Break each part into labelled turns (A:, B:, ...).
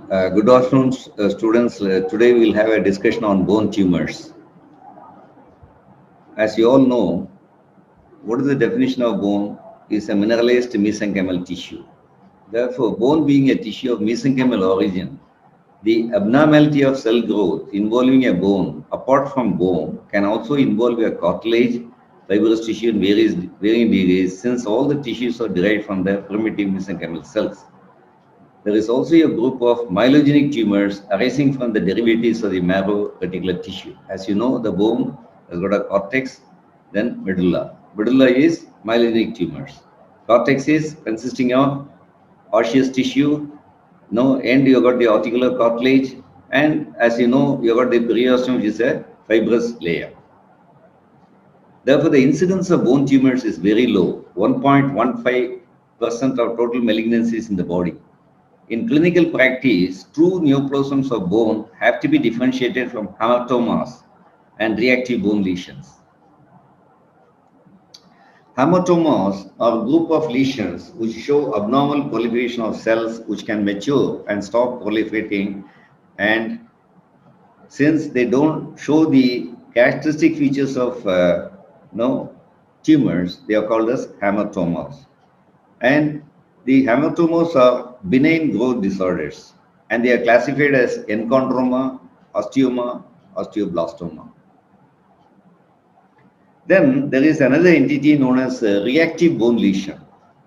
A: Good afternoon, students. Today we'll have a discussion on bone tumors. As you all know, what is the definition of bone? Is a mineralized mesenchymal tissue. Therefore, bone being a tissue of mesenchymal origin, the abnormality of cell growth involving a bone, apart from bone, can also involve a cartilage, fibrous tissue in varying degrees, since all the tissues are derived from the primitive mesenchymal cells. There is also a group of myelogenic tumors arising from the derivatives of the marrow reticular tissue. As you know, the bone has got a cortex, then medulla. Medulla is myelogenic tumors. Cortex is consisting of osseous tissue. No, and you got the articular cartilage, and as you know, you got the periosteum, which is a fibrous layer. Therefore, the incidence of bone tumors is very low, 1.15% of total malignancies in the body. In clinical practice, true neoplasms of bone have to be differentiated from hematomas and reactive bone lesions. Hematomas are a group of lesions which show abnormal proliferation of cells which can mature and stop proliferating, and since they don't show the characteristic features of no tumors, they are called as hematomas. And the hematomas are benign growth disorders, and they are classified as enchondroma, osteoma, osteoblastoma. Then there is another entity known as reactive bone lesion.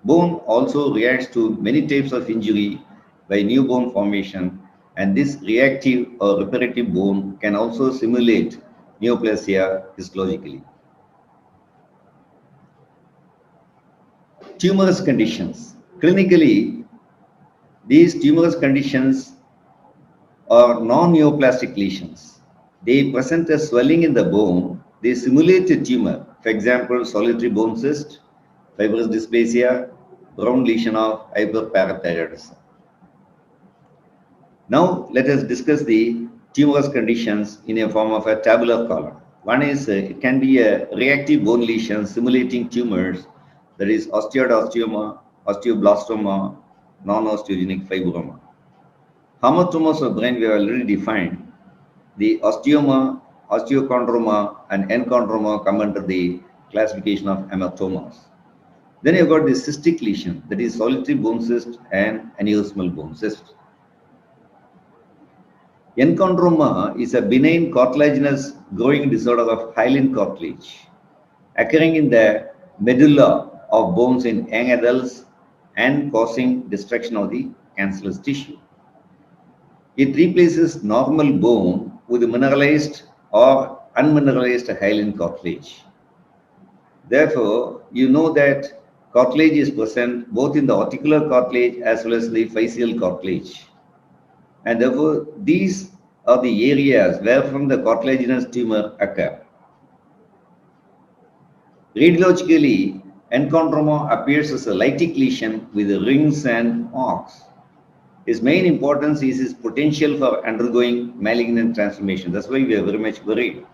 A: Bone also reacts to many types of injury by new bone formation, and this reactive or reparative bone can also simulate neoplasia histologically. Tumorous conditions. Clinically, these tumorous conditions are non-neoplastic lesions. They present a swelling in the bone. They simulate a tumor. For example, solitary bone cyst, fibrous dysplasia, brown lesion of hyperparathyroidism. Now, let us discuss the tumorous conditions in a form of a tabular column. One is it can be a reactive bone lesion simulating tumors, that is osteoid osteoma, osteoblastoma, non-osteogenic fibroma. Hematomas of brain we have already defined. The osteoma, osteochondroma, and enchondroma come under the classification of hematomas. Then you've got the cystic lesion, that is solitary bone cyst and aneurysmal bone cyst. Enchondroma is a benign cartilaginous growing disorder of hyaline cartilage, occurring in the medulla of bones in young adults and causing destruction of the cancellous tissue. It replaces normal bone with mineralized or unmineralized hyaline cartilage. Therefore, you know that cartilage is present both in the articular cartilage as well as the physeal cartilage. And therefore, these are the areas where from the cartilaginous tumor occur. Radiologically, enchondroma appears as a lytic lesion with rings and arcs. Its main importance is its potential for undergoing malignant transformation. That's why we are very much worried,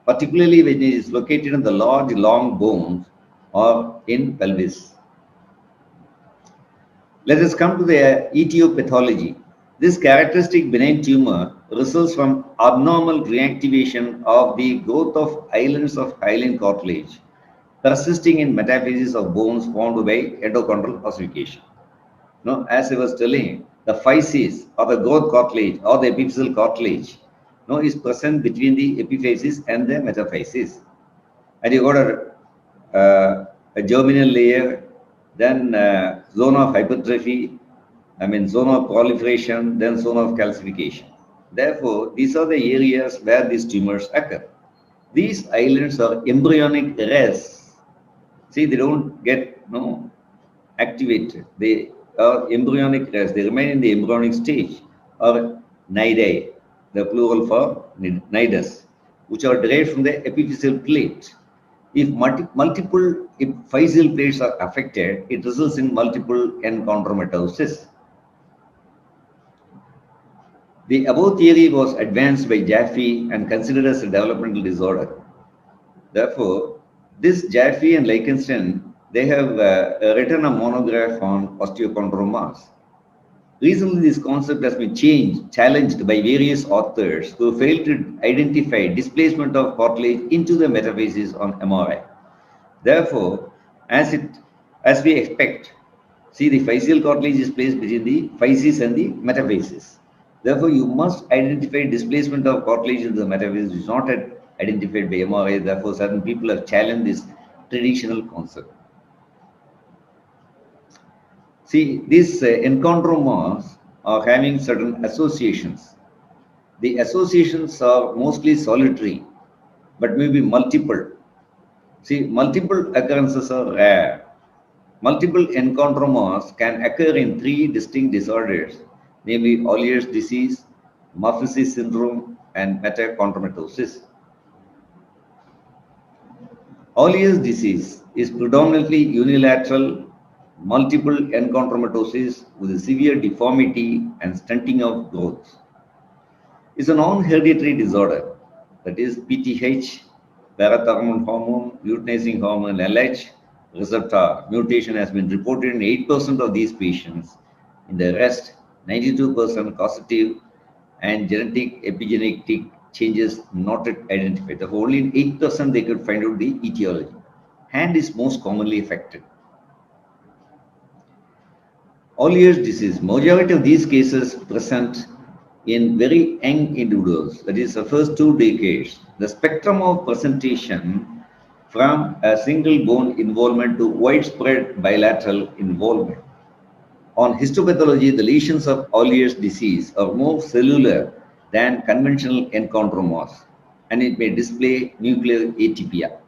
A: particularly when it is located in the large, long bones or in pelvis. Let us come to the etiology. This characteristic benign tumor results from abnormal reactivation of the growth of islands of hyaline cartilage, persisting in metaphysis of bones formed by endochondral ossification. Now, as I was telling, the physis or the growth cartilage or the epiphyseal cartilage is present between the epiphysis and the metaphysis. And you got a germinal layer, then zone of hypertrophy, zone of proliferation, then zone of calcification. Therefore, these are the areas where these tumors occur. These islands are embryonic rests. See, they don't get activated. They are embryonic rests. They remain in the embryonic stage, or nidae, the plural for nidus, which are derived from the epiphyseal plate. If multiple physeal plates are affected, it results in multiple enchondromatosis. The above theory was advanced by Jaffe and considered as a developmental disorder. Therefore, this Jaffe and Lichtenstein, they have written a monograph on osteochondromas. Recently, this concept has been challenged by various authors who failed to identify displacement of cartilage into the metaphysis on MRI. Therefore, as we expect, see the physical cartilage is placed between the physis and the metaphysis. Therefore, you must identify displacement of cartilage in the metaphysis, which is not identified by MRI. Therefore, certain people have challenged this traditional concept. See, these enchondromas are having certain associations. The associations are mostly solitary, but may be multiple. See, multiple occurrences are rare. Multiple enchondromas can occur in three distinct disorders, namely Olier's disease, Maffucci syndrome, and metachondromatosis. Olier's disease is predominantly unilateral, multiple enchondromatosis with a severe deformity and stunting of growth. It's a non-hereditary disorder, that is PTH, parathyroid hormone, luteinizing hormone LH receptor mutation has been reported in 8% of these patients. In the rest, 92% causative and genetic epigenetic changes not yet identified. Therefore, only in 8% they could find out the etiology. Hand is most commonly affected. Olier's disease, majority of these cases present in very young individuals, that is the first 2 decades. The spectrum of presentation from a single bone involvement to widespread bilateral involvement. On histopathology, the lesions of Olier's disease are more cellular than conventional enchondromas, and it may display nuclear atypia.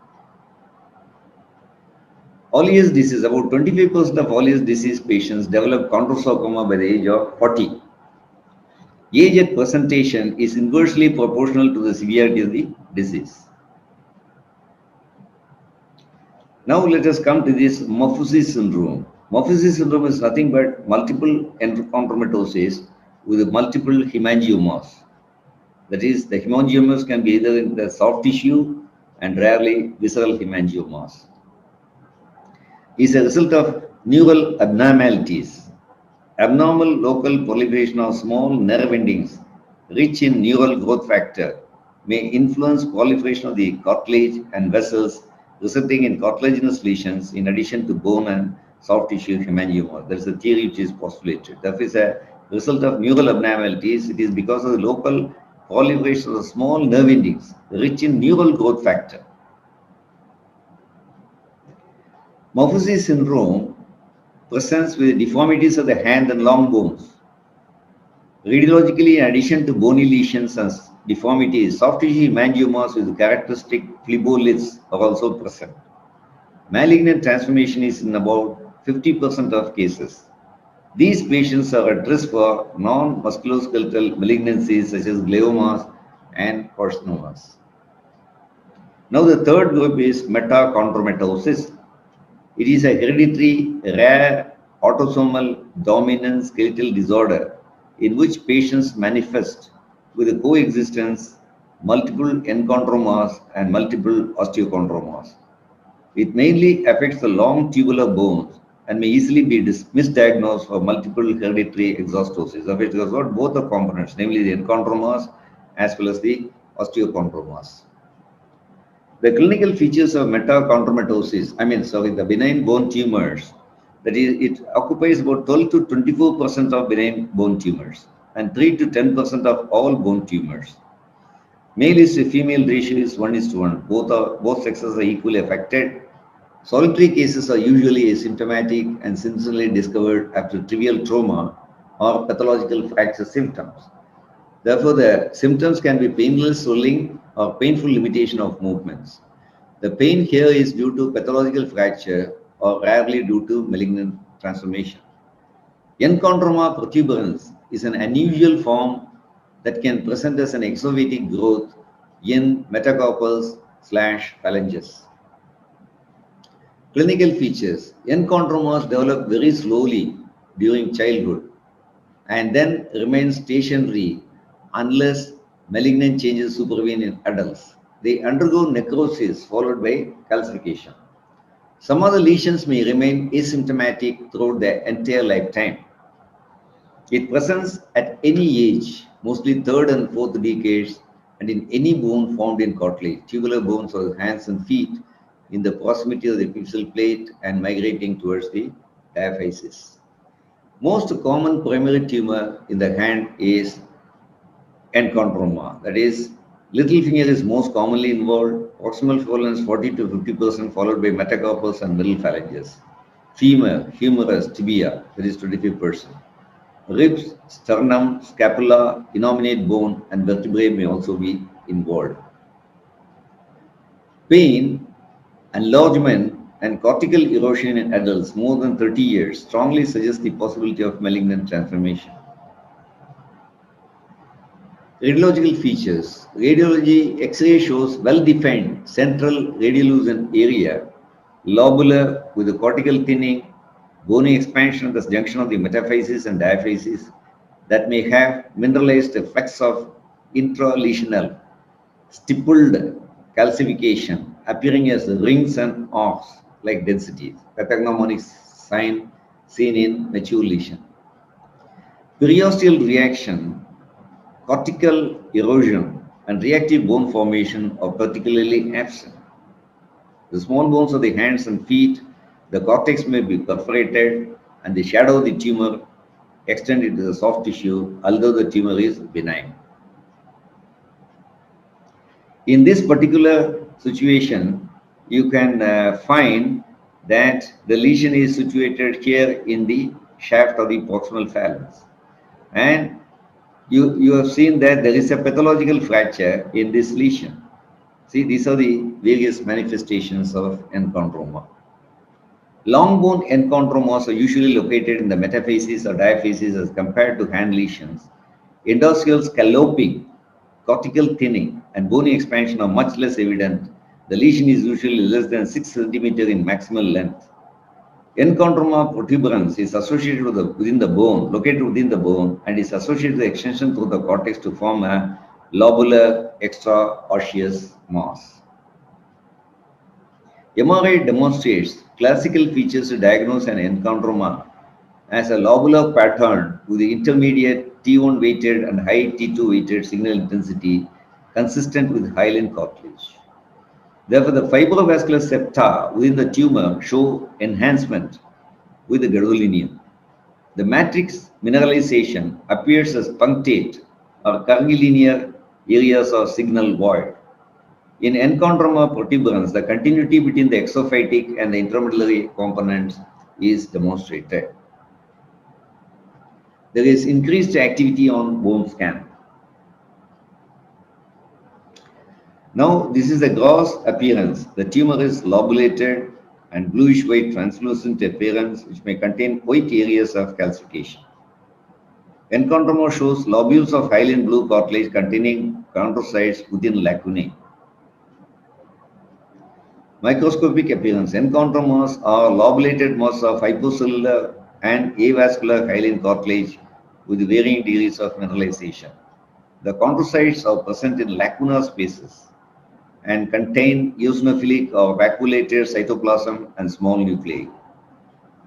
A: Olier's disease, about 25% of Olier's disease patients develop chondrosarcoma by the age of 40. Age at presentation is inversely proportional to the severity of the disease. Now let us come to this Maffucci syndrome. Maffucci syndrome is nothing but multiple enchondromatosis with multiple hemangiomas. That is, the hemangiomas can be either in the soft tissue and rarely visceral hemangiomas. Is a result of neural abnormalities. Abnormal local proliferation of small nerve endings rich in neural growth factor may influence proliferation of the cartilage and vessels, resulting in cartilaginous lesions in addition to bone and soft tissue hemangioma. There is a theory which is postulated. That is a result of neural abnormalities. It is because of the local proliferation of the small nerve endings rich in neural growth factor. Maffucci syndrome presents with deformities of the hand and long bones. Radiologically, in addition to bony lesions and deformities, soft tissue hemangiomas with characteristic phleboliths are also present. Malignant transformation is in about 50% of cases. These patients are at risk for non-musculoskeletal malignancies such as gliomas and carcinomas. Now the third group is metachondromatosis. It is a hereditary, rare, autosomal dominant skeletal disorder in which patients manifest with a coexistence multiple enchondromas and multiple osteochondromas. It mainly affects the long tubular bones and may easily be misdiagnosed for multiple hereditary exostosis, of which it has got both the components, namely the enchondromas as well as the osteochondromas. The clinical features of metachondromatosis, the benign bone tumors, that is, it occupies about 12 to 24% of benign bone tumors and 3 to 10% of all bone tumors. Male is to female ratio is 1:1. Both sexes are equally affected. Solitary cases are usually asymptomatic and simply discovered after trivial trauma or pathological fracture symptoms. Therefore, the symptoms can be painless swelling or painful limitation of movements. The pain here is due to pathological fracture or rarely due to malignant transformation. Enchondroma protuberans is an unusual form that can present as an exovatic growth in metacarpals/phalanges. Clinical features. Enchondromas develop very slowly during childhood and then remain stationary unless malignant changes supervene in adults. They undergo necrosis followed by calcification. Some of the lesions may remain asymptomatic throughout their entire lifetime. It presents at any age, mostly third and fourth decades, and in any bone found in cartilage, tubular bones of the hands and feet in the proximity of the epiphyseal plate and migrating towards the diaphysis. Most common primary tumor in the hand is enchondroma. That is, little finger is most commonly involved. Proximal swollen is 40 to 50%, followed by metacarpals and middle phalanges. Femur, humerus, tibia, that is 25%. Ribs, sternum, scapula, innominate bone, and vertebrae may also be involved. Pain, enlargement, and cortical erosion in adults more than 30 years strongly suggest the possibility of malignant transformation. Radiological features. Radiology X-ray shows well-defined central radiolucent area, lobular with a cortical thinning, bony expansion at the junction of the metaphysis and diaphysis that may have mineralized effects of intralesional stippled calcification appearing as rings and arcs like densities, pathognomonic sign seen in mature lesion. Periosteal reaction, cortical erosion, and reactive bone formation are particularly absent. The small bones of the hands and feet, the cortex may be perforated, and the shadow of the tumor extend into the soft tissue, although the tumor is benign. In this particular situation, you can find that the lesion is situated here in the shaft of the proximal phalanx. And you have seen that there is a pathological fracture in this lesion. See, these are the various manifestations of enchondroma. Long bone enchondromas are usually located in the metaphysis or diaphysis as compared to hand lesions. Endosseal scalloping, cortical thinning, and bony expansion are much less evident. The lesion is usually less than 6 centimeters in maximal length. Enchondroma protuberans is associated with within the bone, located within the bone, and is associated with extension through the cortex to form a lobular extraosseous mass. MRI demonstrates classical features to diagnose an enchondroma as a lobular pattern with the intermediate T1 weighted and high T2 weighted signal intensity consistent with hyaline cartilage. Therefore, the fibrovascular septa within the tumor show enhancement with the gadolinium. The matrix mineralization appears as punctate or curvilinear areas of signal void. In enchondroma protuberans, the continuity between the exophytic and the intramedullary components is demonstrated. There is increased activity on bone scan. Now, this is the gross appearance. The tumor is lobulated and bluish-white translucent appearance, which may contain white areas of calcification. Enchondroma shows lobules of hyaline blue cartilage containing chondrocytes within lacunae. Microscopic appearance. Enchondromas are lobulated masses of hypocellular and avascular hyaline cartilage with varying degrees of mineralization. The chondrocytes are present in lacunar spaces and contain eosinophilic or vacuolated cytoplasm and small nuclei.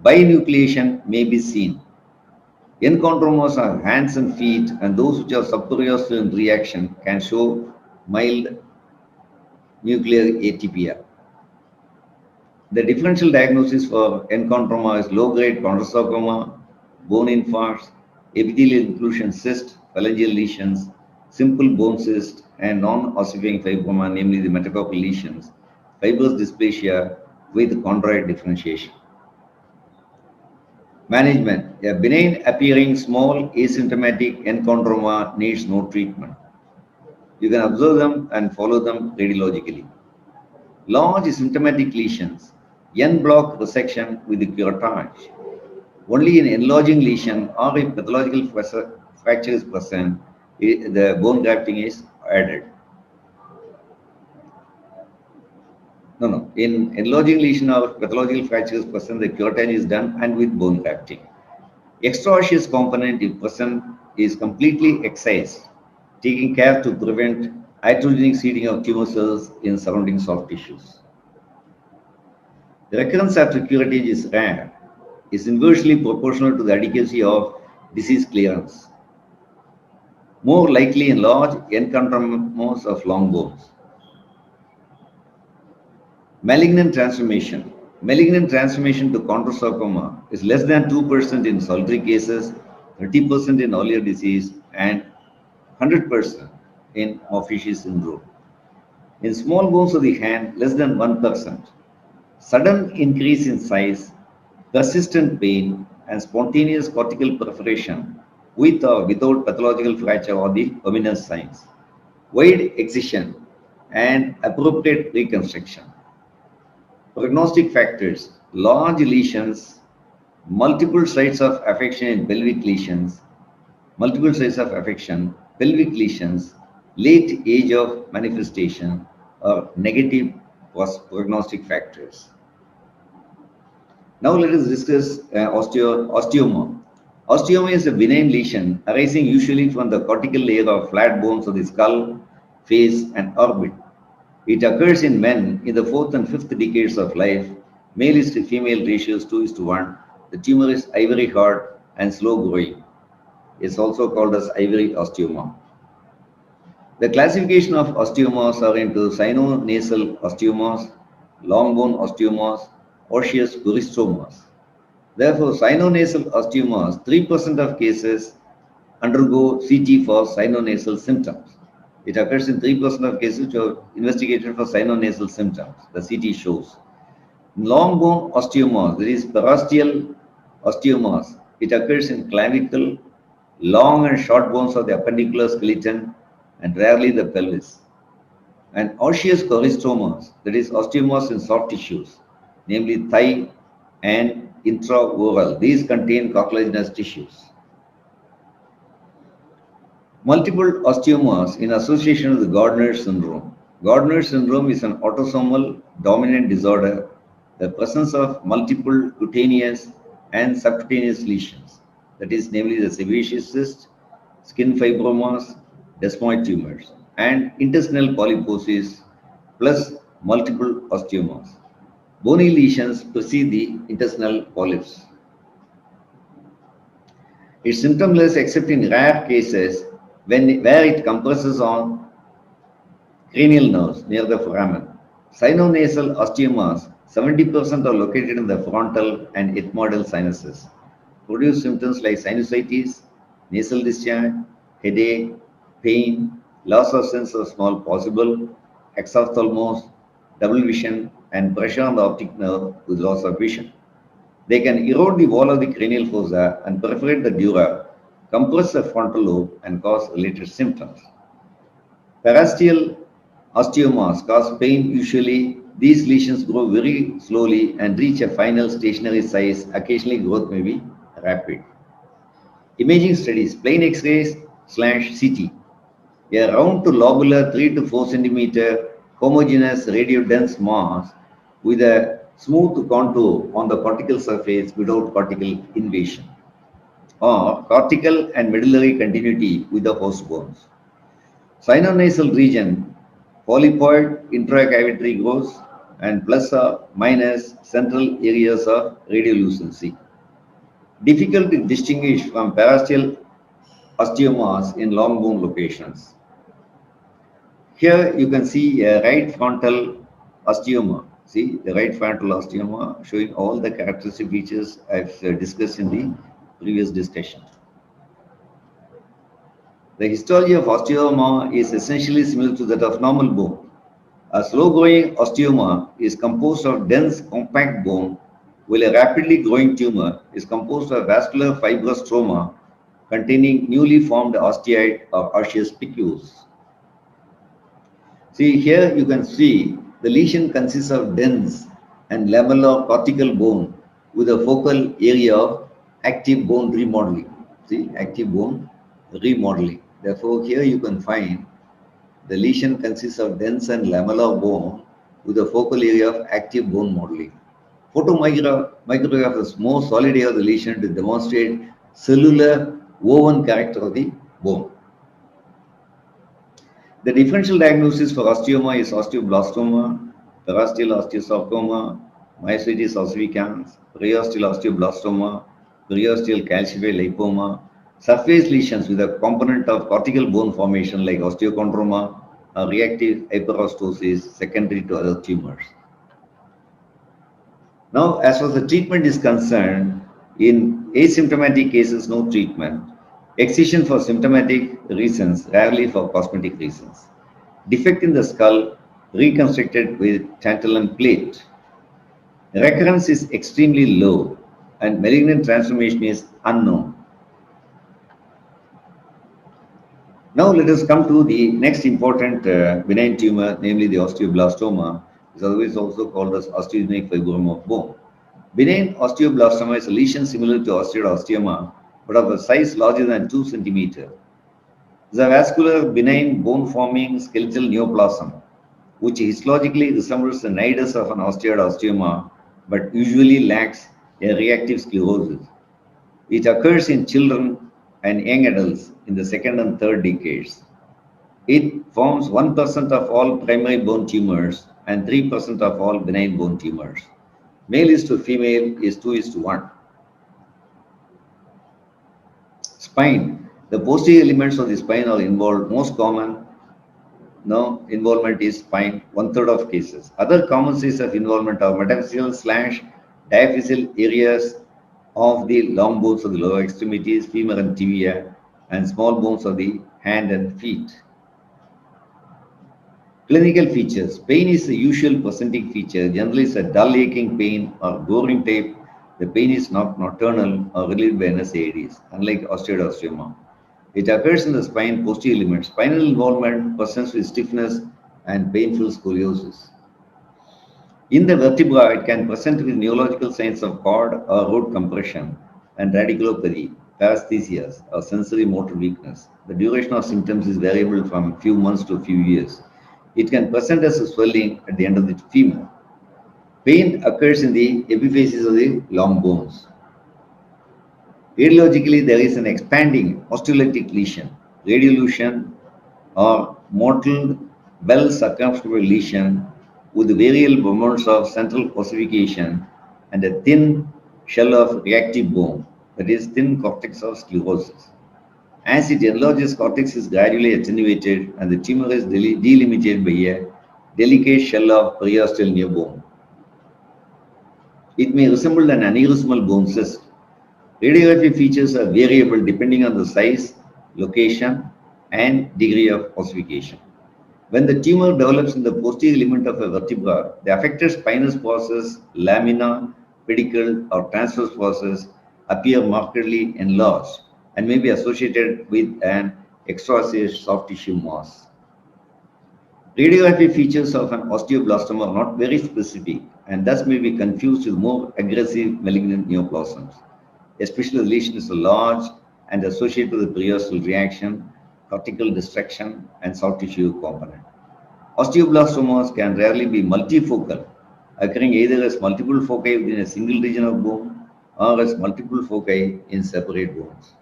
A: Binucleation may be seen. Enchondromas are hands and feet, and those which are subperiosteal in reaction can show mild nuclear atypia. The differential diagnosis for enchondroma is low-grade chondrosarcoma, bone infarcts, epithelial inclusion cyst, phalangeal lesions, simple bone cyst, and non-ossifying fibroma, namely the metacarpal lesions, fibrous dysplasia with chondroid differentiation. Management. A benign appearing small asymptomatic enchondroma needs no treatment. You can observe them and follow them radiologically. Large symptomatic lesions, en-bloc resection with the curettage. Only in enlarging lesion or if pathological fracture is present, the bone grafting is added. No. In enlarging lesion or pathological fracture is present, the curettage is done and with bone grafting. Extraosseous component, if present, is completely excised, taking care to prevent iatrogenic seeding of tumor cells in surrounding soft tissues. The recurrence after curettage is rare, is inversely proportional to the adequacy of disease clearance. More likely in large enchondromas of long bones. Malignant transformation. Malignant transformation to chondrosarcoma is less than 2% in solitary cases, 30% in earlier disease, and 100% in Maffucci syndrome. In small bones of the hand, less than 1%. Sudden increase in size, persistent pain, and spontaneous cortical perforation with or without pathological fracture are the ominous signs. Wide excision and appropriate reconstruction. Prognostic factors, large lesions, multiple sites of affection in pelvic lesions, multiple sites of affection, pelvic lesions, late age of manifestation, or negative prognostic factors. Now let us discuss osteoma. Osteoma is a benign lesion arising usually from the cortical layer of flat bones of the skull, face, and orbit. It occurs in men in the fourth and fifth decades of life. Male is to female ratios 2:1. The tumor is ivory hard and slow growing. It's also called as ivory osteoma. The classification of osteomas are into sinonasal osteomas, long bone osteomas, osseous coristomas. Therefore, sinonasal osteomas, 3% of cases undergo CT for sinonasal symptoms. It occurs in 3% of cases which are investigated for sinonasal symptoms, the CT shows. Long bone osteomas, that is parosteal osteomas, it occurs in clavicle, long and short bones of the appendicular skeleton, and rarely the pelvis. And osseous coristomas, that is osteomas in soft tissues, namely thigh and intraoral. These contain cartilaginous tissues. Multiple osteomas in association with Gardner syndrome. Gardner syndrome is an autosomal dominant disorder, the presence of multiple cutaneous and subcutaneous lesions, that is, namely the sebaceous cyst, skin fibromas, desmoid tumors, and intestinal polyposis, plus multiple osteomas. Bony lesions precede the intestinal polyps. It's symptomless except in rare cases where it compresses on cranial nerves near the foramen. Sinonasal osteomas, 70% are located in the frontal and ethmoidal sinuses. Produce symptoms like sinusitis, nasal discharge, headache, pain, loss of sense of smell possible, exophthalmos, double vision, and pressure on the optic nerve with loss of vision. They can erode the wall of the cranial fossa and perforate the dura, compress the frontal lobe, and cause related symptoms. Parosteal osteomas cause pain usually. These lesions grow very slowly and reach a final stationary size. Occasionally, growth may be rapid. Imaging studies, plain X-rays / CT. A round to lobular 3 to 4 centimeter homogeneous radiodense mass with a smooth contour on the cortical surface without cortical invasion, or cortical and medullary continuity with the host bones. Sinonasal region, polypoid intracavitary growth, and plus or minus central areas of radiolucency. Difficult to distinguish from parosteal osteomas in long bone locations. Here you can see a right frontal osteoma. See the right frontal osteoma showing all the characteristic features I've discussed in the previous discussion. The histology of osteoma is essentially similar to that of normal bone. A slow-growing osteoma is composed of dense, compact bone, while a rapidly growing tumor is composed of vascular fibrous stroma containing newly formed osteoid or osseous picus. See here you can see the lesion consists of dense and lamellar cortical bone with a focal area of active bone remodeling. See, active bone remodeling. Therefore, here you can find the lesion consists of dense and lamellar bone with a focal area of active bone modeling. Photomicrograph is more solid area of the lesion to demonstrate cellular woven character of the bone. The differential diagnosis for osteoma is osteoblastoma, parosteal osteosarcoma, myositis ossificans, periosteal osteoblastoma, periosteal calcified lipoma, Surface lesions with a component of cortical bone formation like osteochondroma or reactive hyperostosis secondary to other tumors. Now, as far as the treatment is concerned, in asymptomatic cases, no treatment. Excision for symptomatic reasons, rarely for cosmetic reasons. Defect in the skull, reconstructed with tantalum plate. Recurrence is extremely low and malignant transformation is unknown. Now let us come to the next important benign tumor, namely the osteoblastoma, is otherwise also called as osteogenic fibroma of bone. Benign osteoblastoma is a lesion similar to osteoma, but of a size larger than 2 centimeters. It is a vascular, benign, bone-forming skeletal neoplasm, which histologically resembles the nidus of an osteoma, but usually lacks a reactive sclerosis. It occurs in children and young adults in the second and third decades. It forms 1% of all primary bone tumors and 3% of all benign bone tumors. Male is to female is 2 is to 1. Spine. The posterior elements of the spine are involved. Most common involvement is spine, 1/3 of cases. Other common cases of involvement are metaphyseal / diaphyseal areas of the long bones of the lower extremities, femur and tibia, and small bones of the hand and feet. Clinical features. Pain is the usual presenting feature. Generally, it's a dull aching pain or goring type. The pain is not nocturnal or relieved by NSAIDs, unlike osteoblastoma. It occurs in the spine posterior limit. Spinal involvement presents with stiffness and painful scoliosis. In the vertebra, it can present with neurological signs of cord or root compression and radiculopathy, paresthesias, or sensory motor weakness. The duration of symptoms is variable from a few months to a few years. It can present as a swelling at the end of the femur. Pain occurs in the epiphyses of the long bones. Radiologically, there is an expanding osteolytic lesion, radiolution, or mottled, well circumscribed lesion with variable amounts of central ossification and a thin shell of reactive bone, that is, thin cortex of sclerosis. As it enlarges, cortex is gradually attenuated and the tumor is delimited by a delicate shell of periosteal near bone. It may resemble an aneurysmal bone cyst. Radiography features are variable depending on the size, location, and degree of ossification. When the tumor develops in the posterior ligament of a vertebra, the affected spinous process, lamina, pedicle, or transverse process appear markedly enlarged and may be associated with an extraosseous soft tissue mass. Radiography features of an osteoblastoma are not very specific and thus may be confused with more aggressive malignant neoplasms, especially the lesion is large and associated with the periosteal reaction, cortical destruction, and soft tissue component. Osteoblastomas can rarely be multifocal, occurring either as multiple foci within a single region of bone or as multiple foci in separate bones.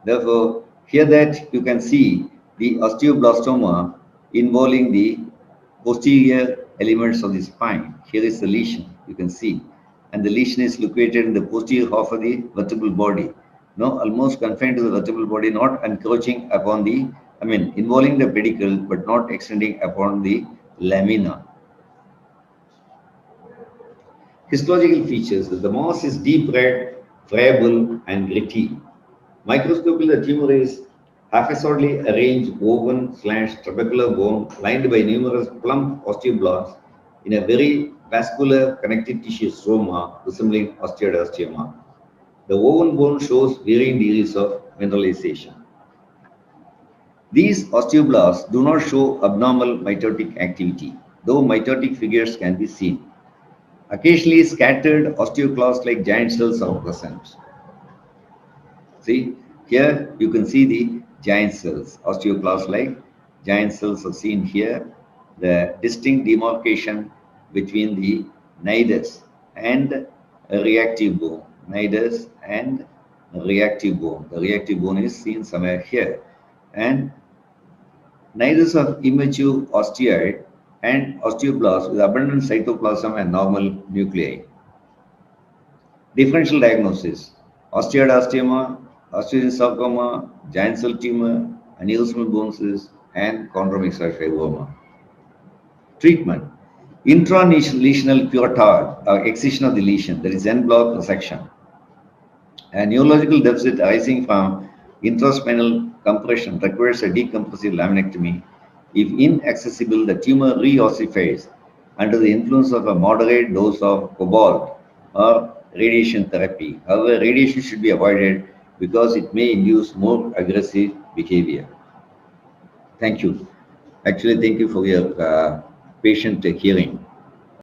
A: Therefore, here that you can see the osteoblastoma involving the posterior elements of the spine. Here is the lesion, you can see. And the lesion is located in the posterior half of the vertebral body. Almost confined to the vertebral body, not encroaching upon the, involving the pedicle, but not extending upon the lamina. Histological features. The mass is deep red, friable, and gritty. Microscopically, the tumor is haphazardly arranged woven/trabecular bone lined by numerous plump osteoblasts in a very vascular connective tissue stroma resembling osteoblastoma. The woven bone shows varying degrees of mineralization. These osteoblasts do not show abnormal mitotic activity, though mitotic figures can be seen. Occasionally, scattered osteoclast-like giant cells are present. See, here you can see the giant cells, osteoclast-like giant cells are seen here. The distinct demarcation between the nidus and a reactive bone. Nidus and reactive bone. The reactive bone is seen somewhere here. And nidus of immature osteoid and osteoblast with abundant cytoplasm and normal nuclei. Differential diagnosis. Osteoblastoma osteosarcoma, giant cell tumor, aneurysmal bone cyst, and chondromyxoid fibroma. Treatment. Intralesional curettage or excision of the lesion, that is en bloc resection. A neurological deficit arising from intraspinal compression requires a decompressive laminectomy. If inaccessible, the tumor reossifies under the influence of a moderate dose of cobalt or radiation therapy. However, radiation should be avoided because it may induce more aggressive behavior. Thank you. Actually, thank you for your patient hearing.